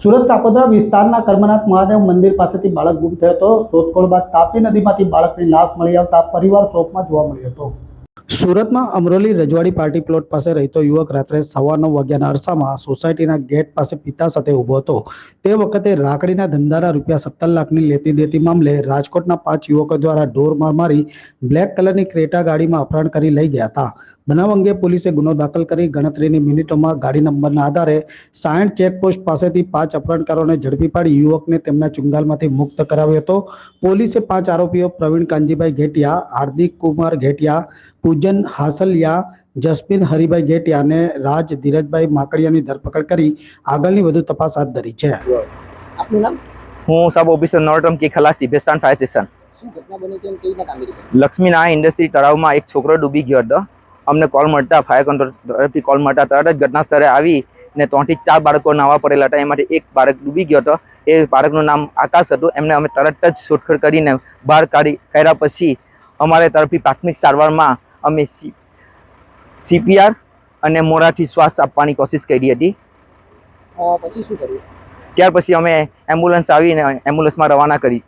સુરત કાપોદ્રા વિસ્તારના કર્મનાથ મહાદેવ મંદિર પાસેથી બાળક ગુમ થયો હતો। શોધખોળ બાદ તાપી નદીમાંથી બાળકની લાશ મળી આવતા પરિવાર શોકમાં જોવા મળ્યો હતો। સુરતમાં અમરોલી રજવાડી પાર્ટી પ્લોટ પાસે રહેતો યુવક રાત્રે 9:15 વાગ્યાના અરસામાં સોસાયટીના ગેટ પાસે પિતા સાથે ઊભો હતો। તે વખતે રાખડીના ધંધાના ₹17 લાખની લેતી દેતી મામલે રાજકોટના 5 યુવકો દ્વારા ઢોર માર મારી બ્લેક કલરની ક્રેટા ગાડીમાં અપહરણ કરી લઈ ગયા હતા। બનાવ અંગે પોલીસે ગુનો દાખલ કરી ગણતરીની મિનિટોમાં ગાડી નંબરના આધારે 60 ચેકપોસ્ટ પાસેથી 5 અપહરણકારોને ઝડપી પાડી યુવકને તેમના ચુંગાલમાંથી મુક્ત કરાવ્યો હતો। પોલીસે 5 આરોપીઓ પ્રવીણ કાનજીભાઈ ઘેટિયા, હાર્દિક કુમાર ઘેટિયા, પૂજન હાસલિયા, જસબીન હરિભાઈ ઘેટિયા અને રાજ ધીરજભાઈ માકડિયાની ધરપકડ કરી આગળની વધુ તપાસ હાથ ધરી છે। આપનું નામ? હું સબ ઓફિસર નરોત્તમ કે ખલાસી બેસ્તાન ફાયર સ્ટેશન। શું ઘટના બની હતી અને કેવી રીતના કામગીરી કરી? લક્ષ્મીનારાયણ ઇન્ડસ્ટ્રી તળાવમાં એક છોકરો ડૂબી ગયો હતો। અમને કોલ મળતા ફાયર કંટ્રોલ તરફથી કોલ મળતા તરત જ ઘટના સ્થળે આવી ને 3 થી 4 બાળકો નાવા પડેલા હતા। એમાંથી એક બાળક ડૂબી ગયો હતો। એ બાળકનું નામ આકાશ હતું। એમને અમે તરત જ શોધખોળ કરીને બહાર કાઢ્યા પછી અમારે તરફથી પ્રાથમિક સારવારમાં અમે CPR અને મોરાથી શ્વાસ આપવાની કોશિશ કરી હતી। પછી શું કર્યું? ત્યાર પછી અમે એમ્બ્યુલન્સ આવીને એમ્બ્યુલન્સમાં રવાના કરી।